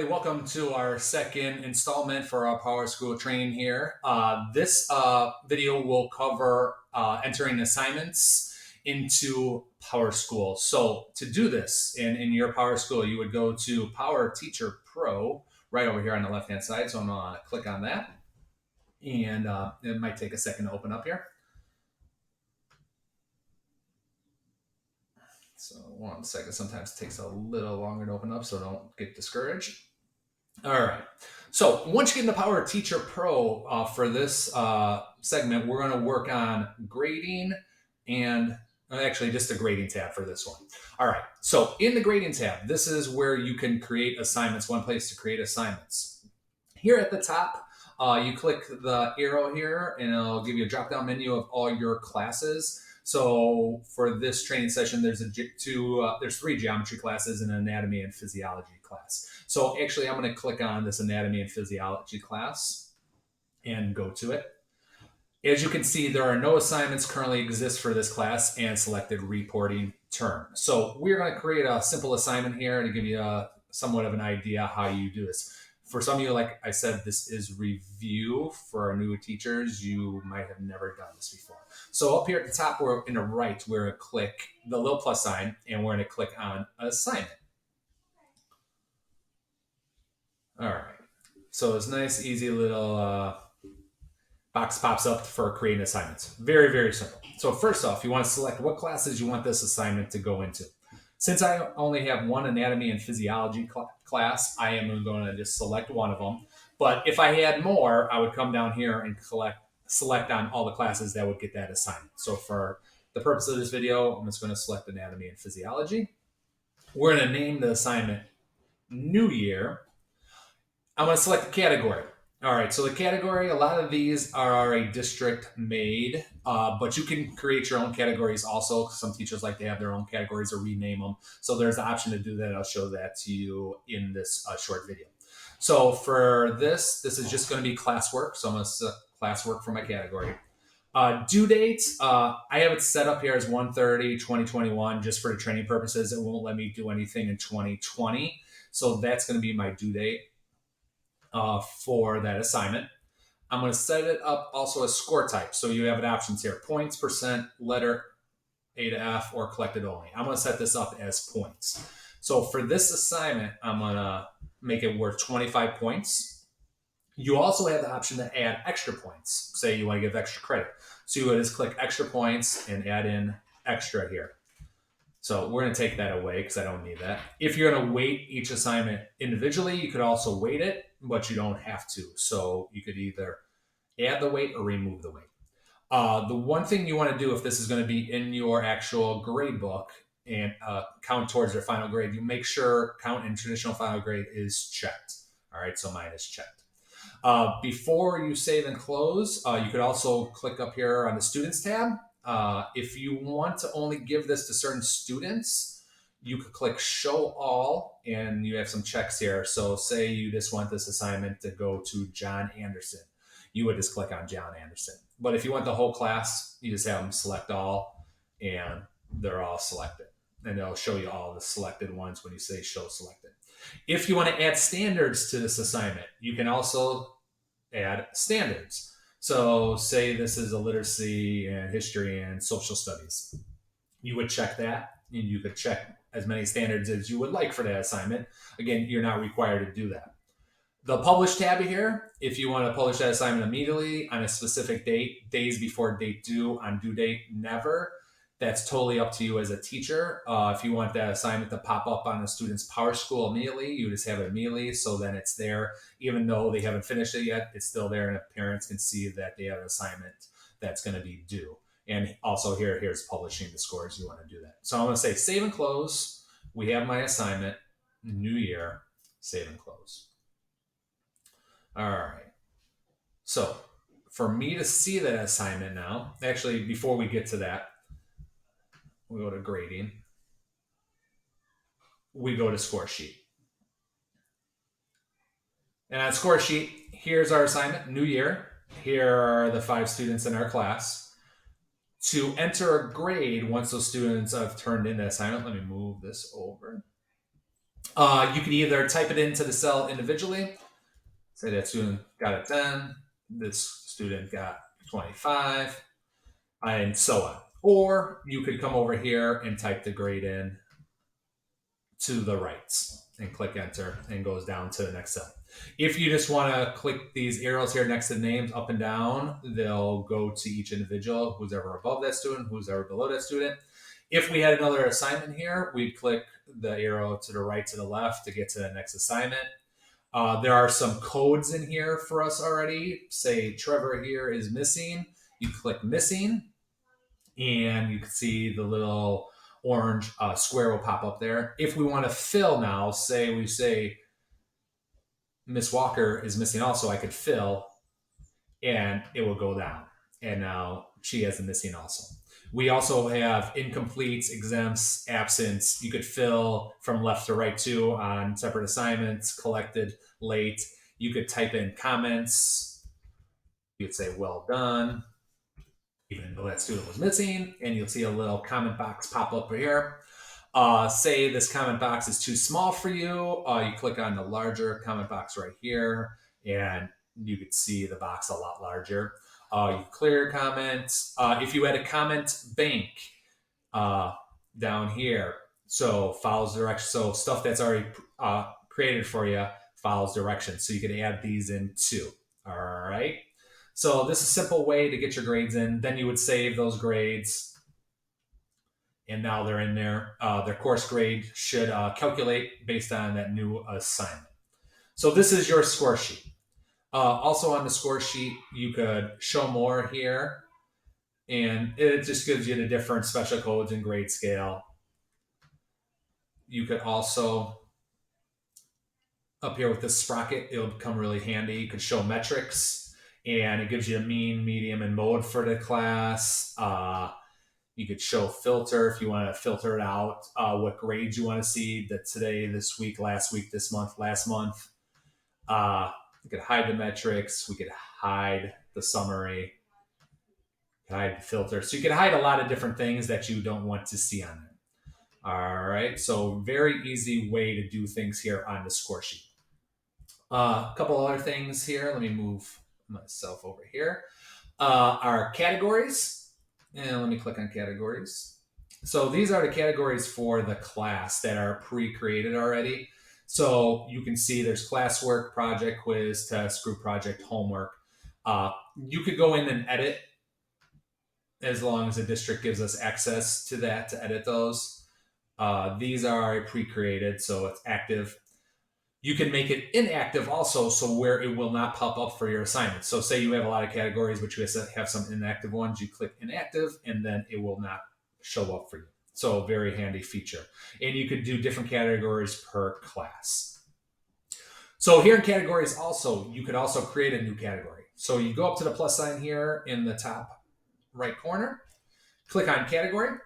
everybody. Welcome to our second installment for our PowerSchool Training here. This video will cover entering assignments into PowerSchool. So to do this in your PowerSchool, you would go to PowerTeacher Pro right over here on the left-hand side. So I'm going to click on that. And it might take a second to open up here. So 1 second, sometimes it takes a little longer to open up, so don't get discouraged. All right. So once you get into PowerTeacher Pro for this segment, we're going to work on grading and actually just the grading tab for this one. All right. So in the grading tab, this is where you can create assignments, one place to create assignments. Here at the top, you click the arrow here and it'll give you a drop-down menu of all your classes. So for this training session, there's three geometry classes and an anatomy and physiology class. So actually, I'm going to click on this anatomy and physiology class and go to it. As you can see, there are no assignments currently exist for this class and selected reporting term. So we're going to create a simple assignment here to give you somewhat of an idea how you do this. For some of you, like I said, this is review for our new teachers. You might have never done this before. So up here at the top, we're in the right, we're going to click the little plus sign, and we're going to click on assignment. All right. So this nice, easy little box pops up for creating assignments. Very, very simple. So first off, you want to select what classes you want this assignment to go into. Since I only have one anatomy and physiology class, I am going to just select one of them. But if I had more, I would come down here and select on all the classes that would get that assignment. So for the purpose of this video, I'm just going to select anatomy and physiology. We're going to name the assignment New Year. I'm going to select the category. All right, so the category, a lot of these are already district made, but you can create your own categories also. Some teachers like to have their own categories or rename them. So there's the option to do that. I'll show that to you in this short video. So for this is just going to be classwork. So I'm going to select classwork for my category. Due date, I have it set up here as 1/30/2021 just for the training purposes. It won't let me do anything in 2020. So that's going to be my due date for that assignment. I'm going to set it up also as score type. So you have an options here, points, percent, letter A to F, or collected only. I'm going to set this up as points. So for this assignment, I'm going to make it worth 25 points. You also have the option to add extra points. Say you want to give extra credit. So you would just click extra points and add in extra here. So we're going to take that away because I don't need that. If you're going to weight each assignment individually, you could also weight it, but you don't have to. So you could either add the weight or remove the weight. The one thing you want to do if this is going to be in your actual grade book and count towards your final grade, you make sure count in traditional final grade is checked. All right, so mine is checked. Before you save and close, you could also click up here on the Students tab. If you want to only give this to certain students, you could click Show All, and you have some checks here. So say you just want this assignment to go to John Anderson. You would just click on John Anderson. But if you want the whole class, you just have them select all, and they're all selected. And it'll show you all the selected ones when you say Show Selected. If you want to add standards to this assignment, you can also add standards. So say this is a literacy and history and social studies. You would check that, and you could check as many standards as you would like for that assignment. Again, you're not required to do that. The Publish tab here, if you want to publish that assignment immediately on a specific date, days before date due, on due date, never. That's totally up to you as a teacher. If you want that assignment to pop up on a student's PowerSchool immediately, you just have it immediately, so then it's there. Even though they haven't finished it yet, it's still there, and parents can see that they have an assignment that's going to be due. And also here's publishing the scores. You want to do that. So I'm going to say save and close. We have my assignment, New Year, save and close. All right. So for me to see that assignment now, actually, before we get to that, we go to grading. We go to score sheet. And on score sheet, here's our assignment, New Year. Here are the 5 students in our class. To enter a grade, once those students have turned in the assignment, let me move this over. You can either type it into the cell individually, say that student got a 10, this student got 25, and so on. Or you could come over here and type the grade in to the right and click enter, and goes down to the next cell. If you just want to click these arrows here next to the names up and down, they'll go to each individual, who's ever above that student, who's ever below that student. If we had another assignment here, we'd click the arrow to the right to the left to get to the next assignment. There are some codes in here for us already. Say Trevor here is missing. You click missing, and you can see the little orange square will pop up there. If we want to fill now, say we say Miss Walker is missing also, I could fill, and it will go down. And now she has a missing also. We also have incompletes, exempts, absence. You could fill from left to right too on separate assignments, collected, late. You could type in comments. You could say, well done, even though that student was missing, and you'll see a little comment box pop up here. Say this comment box is too small for you. You click on the larger comment box right here, and you could see the box a lot larger. You clear your comments. If you had a comment bank down here, so follows direction, so stuff that's already created for you follows directions. So you could add these in too. All right. So this is a simple way to get your grades in. Then you would save those grades, and now they're in there. Their course grade should calculate based on that new assignment. So this is your score sheet. Also on the score sheet, you could show more here, and it just gives you the different special codes and grade scale. You could also, up here with this sprocket, it'll become really handy. You could show metrics, and it gives you a mean, medium, and mode for the class. You could show filter if you want to filter it out, what grades you want to see, that today, this week, last week, this month, last month. You could hide the metrics. We could hide the summary, hide the filter. So you could hide a lot of different things that you don't want to see on there. All right. So very easy way to do things here on the score sheet. A couple other things here. Let me move myself over here. Our categories. And let me click on categories. So these are the categories for the class that are pre-created already. So you can see there's classwork, project, quiz, test, group project, homework. You could go in and edit as long as the district gives us access to that to edit those. These are pre-created, so it's active. You can make it inactive also, so where it will not pop up for your assignment. So say you have a lot of categories, but you have some inactive ones, you click inactive, and then it will not show up for you. So very handy feature. And you could do different categories per class. So here in categories also, you could also create a new category. So you go up to the plus sign here in the top right corner, click on category,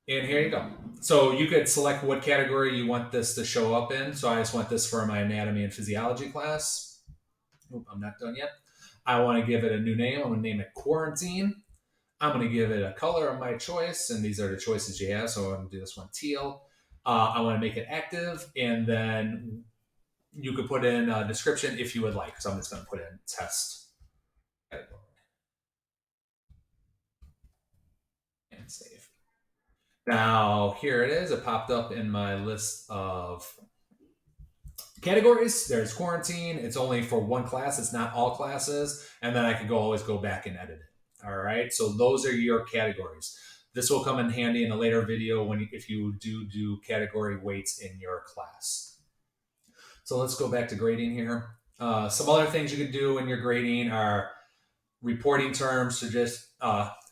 and here you go. So you could select what category you want this to show up in. So I just want this for my anatomy and physiology class. Oop, I'm not done yet. I want to give it a new name. I'm going to name it quarantine. I'm going to give it a color of my choice, and these are the choices you have. So I'm going to do this one teal. I want to make it active, and then you could put in a description if you would like. So I'm just going to put in test and save. Now here it is. It popped up in my list of categories. There's quarantine. It's only for one class. It's not all classes. And then I could always go back and edit it. All right, so those are your categories. This will come in handy in a later video if you do category weights in your class. So let's go back to grading here. Some other things you could do in your grading are reporting terms. So just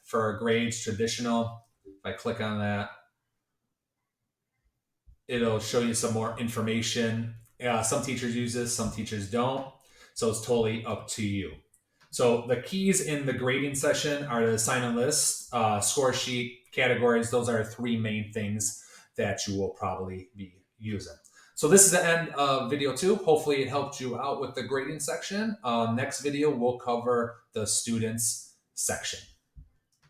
for grades, traditional. If I click on that, it'll show you some more information. Some teachers use this, some teachers don't. So it's totally up to you. So the keys in the grading session are the assignment list, score sheet, categories. Those are three main things that you will probably be using. So this is the end of video 2. Hopefully it helped you out with the grading section. Next video, we'll cover the students section.